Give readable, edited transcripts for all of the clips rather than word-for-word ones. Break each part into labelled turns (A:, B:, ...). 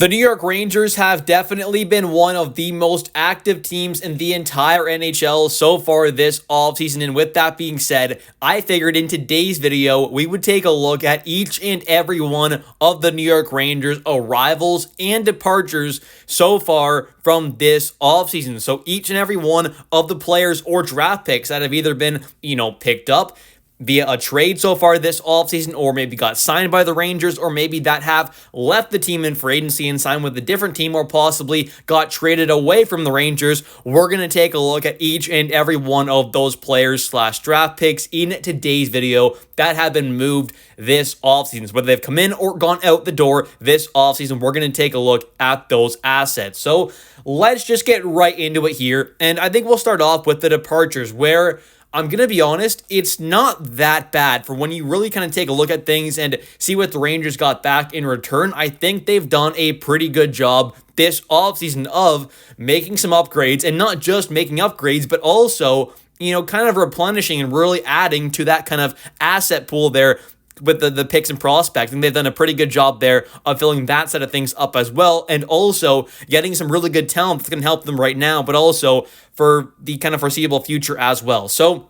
A: The New York Rangers have definitely been one of the most active teams in the entire NHL so far this offseason. And with that being said, I figured in today's video, we would take a look at each and every one of the New York Rangers arrivals and departures so far from this offseason. So each and every one of the players or draft picks that have either been, picked up via a trade so far this offseason, or maybe got signed by the Rangers, or maybe that have left the team in free agency and signed with a different team, or possibly got traded away from the Rangers. We're going to take a look at each and every one of those players / draft picks in today's video that have been moved this offseason. So whether they've come in or gone out the door this offseason, we're going to take a look at those assets. So let's just get right into it here. And I think we'll start off with the departures, where I'm going to be honest, it's not that bad for when you really kind of take a look at things and see what the Rangers got back in return. I think they've done a pretty good job this offseason of making some upgrades, and not just making upgrades, but also, kind of replenishing and really adding to that kind of asset pool there with the picks and prospects. And they've done a pretty good job there of filling that set of things up as well, and also getting some really good talent that's going to help them right now, but also for the kind of foreseeable future as well. So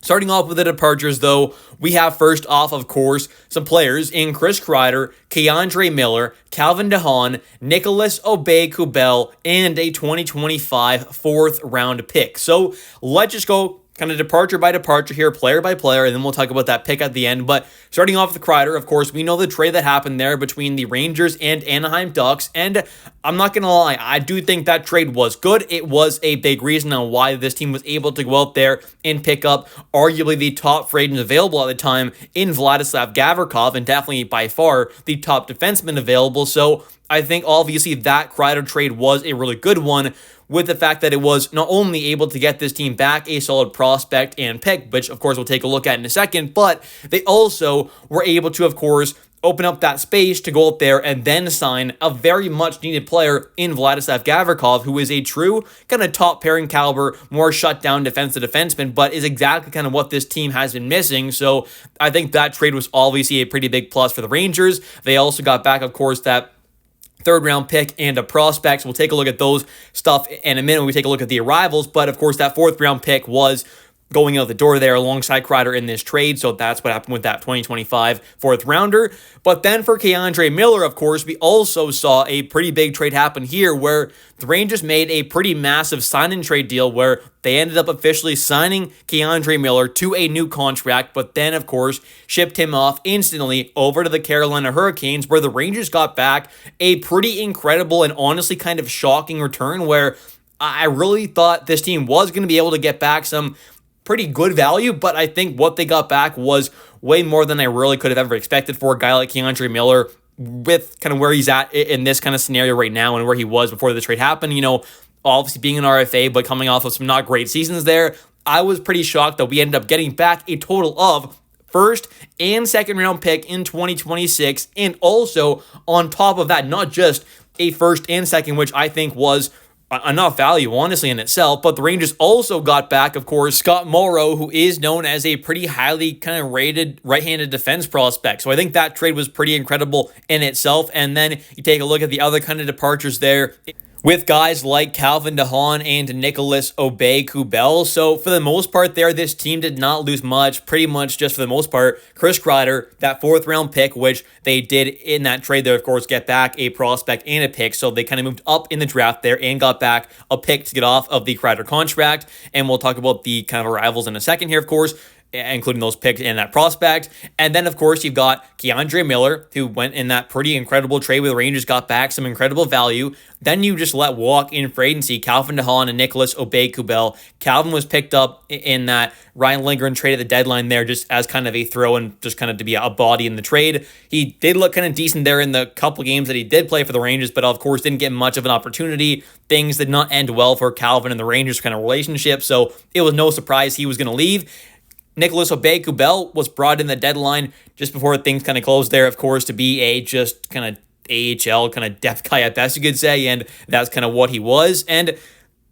A: starting off with the departures, though, we have first off, of course, some players in Chris Kreider, K'Andre Miller, Calvin DeHaan, Nicholas Obey-Kubel, and a 2025 fourth-round pick. So let's just go kind of departure by departure here, player by player, and then we'll talk about that pick at the end. But starting off with Kreider, of course, we know the trade that happened there between the Rangers and Anaheim Ducks, and I'm not going to lie, I do think that trade was good. It was a big reason on why this team was able to go out there and pick up arguably the top free agent available at the time in Vladislav Gavrikov, and definitely by far the top defenseman available. So I think obviously that Kreider trade was a really good one, with the fact that it was not only able to get this team back a solid prospect and pick, which of course we'll take a look at in a second, but they also were able to, of course, open up that space to go up there and then sign a very much needed player in Vladislav Gavrikov, who is a true kind of top pairing caliber, more shutdown defensive defenseman, but is exactly kind of what this team has been missing. So I think that trade was obviously a pretty big plus for the Rangers. They also got back, of course, that third-round pick and a prospect. So we'll take a look at those stuff in a minute when we take a look at the arrivals. But, of course, that fourth-round pick was going out the door there alongside Kreider in this trade. So that's what happened with that 2025 fourth-rounder. But then for K'Andre Miller, of course, we also saw a pretty big trade happen here, where the Rangers made a pretty massive sign-and-trade deal where they ended up officially signing K'Andre Miller to a new contract, but then, of course, shipped him off instantly over to the Carolina Hurricanes, where the Rangers got back a pretty incredible and honestly kind of shocking return, where I really thought this team was going to be able to get back some pretty good value, but I think what they got back was way more than I really could have ever expected for a guy like K'Andre Miller, with kind of where he's at in this kind of scenario right now and where he was before the trade happened. Obviously being an RFA, but coming off of some not great seasons there, I was pretty shocked that we ended up getting back a total of first and second round pick in 2026, and also on top of that, not just a first and second, which I think was enough value, honestly, in itself. But the Rangers also got back, of course, Scott Morrow, who is known as a pretty highly kind of rated right-handed defense prospect. So I think that trade was pretty incredible in itself. And then you take a look at the other kind of departures there with guys like Calvin DeHaan and Nicholas Obey-Kubel. So for the most part there, this team did not lose much. Pretty much just for the most part, Chris Kreider, that fourth-round pick, which they did in that trade there, of course, get back a prospect and a pick. So they kind of moved up in the draft there and got back a pick to get off of the Kreider contract. And we'll talk about the kind of arrivals in a second here, of course, including those picks and that prospect. And then, of course, you've got K'Andre Miller, who went in that pretty incredible trade where the Rangers got back some incredible value. Then you just let walk in free agency Calvin DeHaan and Nicholas Obey-Kubel. Calvin was picked up in that Ryan Lindgren trade at the deadline there, just as kind of a throw and just kind of to be a body in the trade. He did look kind of decent there in the couple games that he did play for the Rangers, but of course didn't get much of an opportunity. Things did not end well for Calvin and the Rangers kind of relationship, so it was no surprise he was going to leave. Nicholas Obey-Kubel was brought in the deadline just before things kind of closed there, of course, to be a just kind of AHL kind of depth guy at best, you could say, and that's kind of what he was. And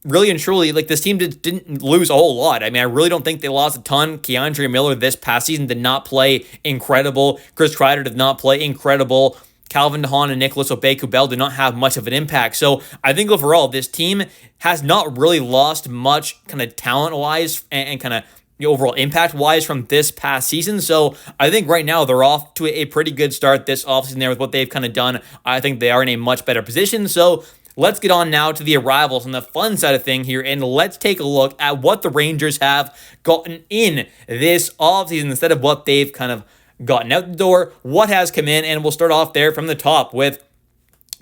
A: really and truly, like, this team didn't lose a whole lot. I mean, I really don't think they lost a ton. K'Andre Miller this past season did not play incredible. Chris Kreider did not play incredible. Calvin DeHaan and Nicholas Obey-Kubel did not have much of an impact. So I think overall, this team has not really lost much kind of talent-wise and kind of overall impact-wise from this past season. So I think right now they're off to a pretty good start this offseason there with what they've kind of done. I think they are in a much better position. So let's get on now to the arrivals and the fun side of thing here, and let's take a look at what the Rangers have gotten in this offseason instead of what they've kind of gotten out the door, what has come in, and we'll start off there from the top with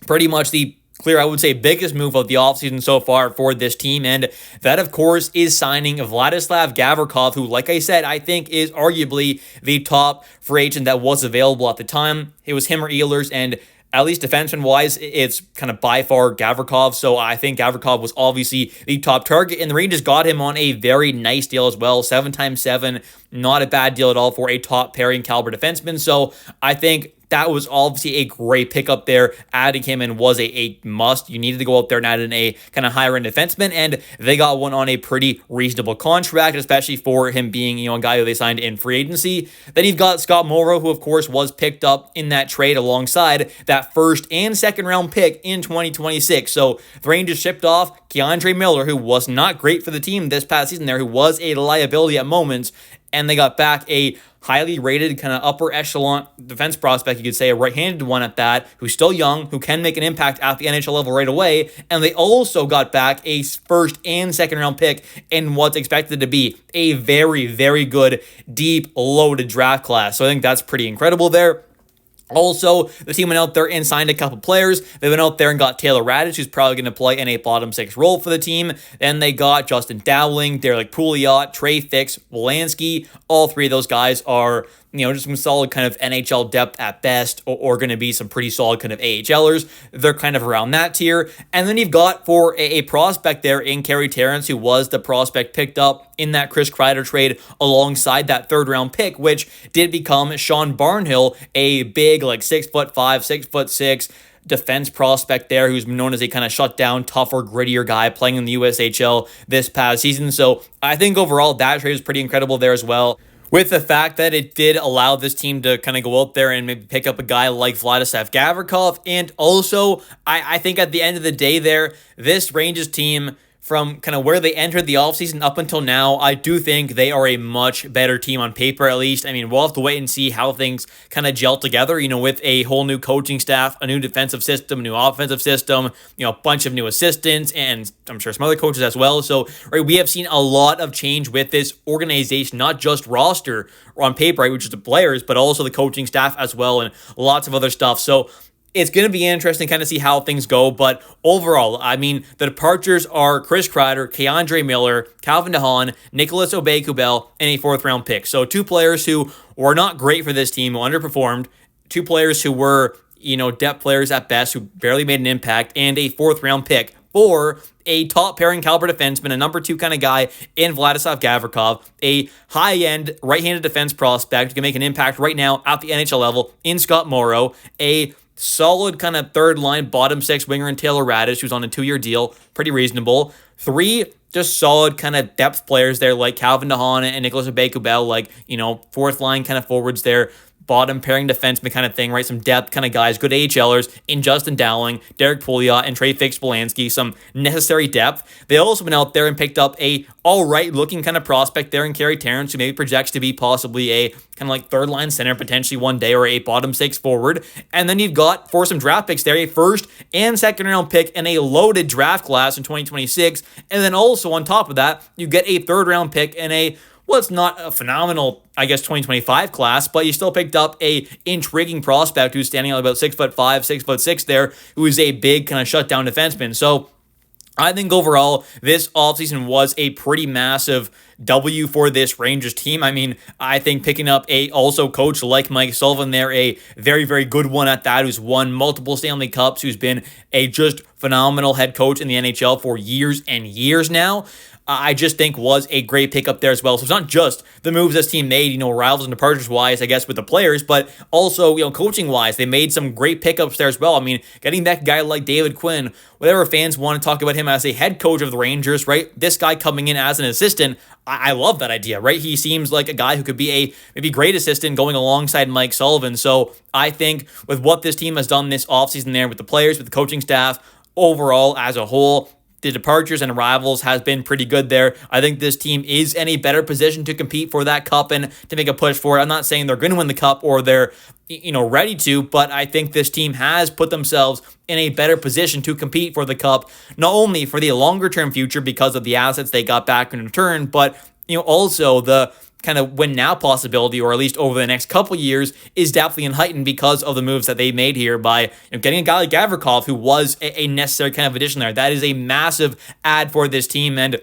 A: pretty much the clear, I would say, biggest move of the offseason so far for this team, and that, of course, is signing Vladislav Gavrikov, who, like I said, I think is arguably the top free agent that was available at the time. It was him or Ehlers, and at least defenseman-wise, it's kind of by far Gavrikov, so I think Gavrikov was obviously the top target, and the Rangers got him on a very nice deal as well, 7x7, not a bad deal at all for a top pairing caliber defenseman, so I think that was obviously a great pickup there. Adding him in was a must. You needed to go out there and add in a kind of higher end defenseman, and they got one on a pretty reasonable contract, especially for him being, a guy who they signed in free agency. Then you've got Scott Morrow, who of course was picked up in that trade alongside that first and second round pick in 2026. So the Rangers shipped off Keandre Miller, who was not great for the team this past season there, who was a liability at moments, and they got back a highly rated kind of upper echelon defense prospect, you could say, a right-handed one at that, who's still young, who can make an impact at the NHL level right away. And they also got back a first and second round pick in what's expected to be a very, very good, deep, loaded draft class. So I think that's pretty incredible there. Also, the team went out there and signed a couple players. They went out there and got Taylor Raddysh, who's probably going to play in a bottom six role for the team. Then they got Justin Dowling, Derek Pouliot, Trey Fix, Wolanski. All three of those guys are, just some solid kind of NHL depth at best, or going to be some pretty solid kind of AHLers. They're kind of around that tier. And then you've got for a prospect there in Carey Terrence, who was the prospect picked up in that Chris Kreider trade alongside that third round pick, which did become Sean Barnhill, a big 6'5", 6'6" defense prospect there, who's been known as a kind of shutdown, tougher, grittier guy playing in the USHL this past season. So I think overall that trade was pretty incredible there as well, with the fact that it did allow this team to kind of go out there and maybe pick up a guy like Vladislav Gavrikov. And also, I think at the end of the day there, this Rangers team, from kind of where they entered the offseason up until now, I do think they are a much better team on paper, at least. I mean, we'll have to wait and see how things kind of gel together, with a whole new coaching staff, a new defensive system, a new offensive system, a bunch of new assistants, and I'm sure some other coaches as well. So, right, we have seen a lot of change with this organization, not just roster or on paper, right, which is the players, but also the coaching staff as well, and lots of other stuff. So, it's going to be interesting kind of see how things go, but overall, I mean, the departures are Chris Kreider, Keandre Miller, Calvin DeHaan, Nicholas Obey-Kubel, and a fourth-round pick. So 2 players who were not great for this team, who underperformed, 2 players who were, depth players at best, who barely made an impact, and a fourth-round pick for a top pairing caliber defenseman, a number 2 kind of guy in Vladislav Gavrikov, a high-end right-handed defense prospect who can make an impact right now at the NHL level in Scott Morrow, a solid kind of third line, bottom 6 winger in Taylor Raddysh, who's on a 2-year deal, pretty reasonable. 3 just solid kind of depth players there, like Calvin DeHaan and Nicholas Obey-Kubel, fourth line kind of forwards there, bottom pairing defenseman kind of thing, right? Some depth kind of guys, good AHLers in Justin Dowling, Derek Pouliot, and Trey Fix Wolanski, some necessary depth. They also went out there and picked up a all-right looking kind of prospect there in Carey Terrence, who maybe projects to be possibly a kind of third line center potentially one day, or a bottom 6 forward. And then you've got, for some draft picks there, a first and second round pick and a loaded draft class in 2026. And then also on top of that, you get a third round pick and it's not a phenomenal, 2025 class, but you still picked up a intriguing prospect who's standing at about 6'5", 6'6" there, who is a big kind of shutdown defenseman. So I think overall, this offseason was a pretty massive W for this Rangers team. I mean, I think picking up a also coach like Mike Sullivan there, a very, very good one at that, who's won multiple Stanley Cups, who's been a just phenomenal head coach in the NHL for years and years now. I just think was a great pickup there as well. So it's not just the moves this team made, rivals and departures wise, I guess, with the players, but also, coaching wise, they made some great pickups there as well. I mean, getting that guy like David Quinn, whatever fans want to talk about him as a head coach of the Rangers, right? This guy coming in as an assistant, I love that idea, right? He seems like a guy who could be a maybe great assistant going alongside Mike Sullivan. So I think with what this team has done this offseason there with the players, with the coaching staff, overall as a whole, the departures and arrivals has been pretty good there. I think this team is in a better position to compete for that cup and to make a push for it. I'm not saying they're going to win the cup or they're ready to, but I think this team has put themselves in a better position to compete for the cup, not only for the longer term future because of the assets they got back in return, but also the kind of win now possibility, or at least over the next couple years, is definitely heightened because of the moves that they made here by getting a guy like Gavrikov, who was a necessary kind of addition there. That is a massive add for this team, and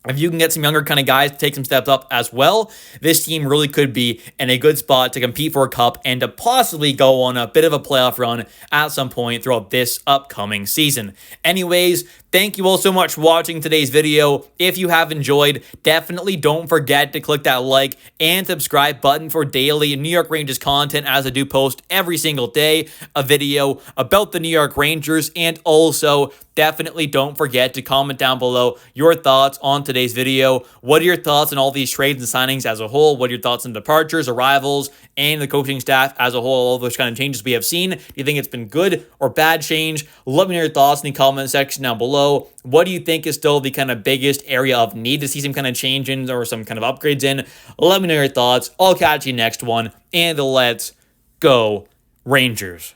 A: if you can get some younger kind of guys to take some steps up as well, this team really could be in a good spot to compete for a cup and to possibly go on a bit of a playoff run at some point throughout this upcoming season. Anyways, thank you all so much for watching today's video. If you have enjoyed, definitely don't forget to click that like and subscribe button for daily New York Rangers content, as I do post every single day a video about the New York Rangers. And also, definitely don't forget to comment down below your thoughts on today's video. What are your thoughts on all these trades and signings as a whole? What are your thoughts on departures, arrivals, and the coaching staff as a whole? All those kind of changes we have seen. Do you think it's been good or bad change? Let me know your thoughts in the comment section down below. What do you think is still the kind of biggest area of need to see some kind of change in or some kind of upgrades in? Let me know your thoughts. I'll catch you next one, and let's go Rangers.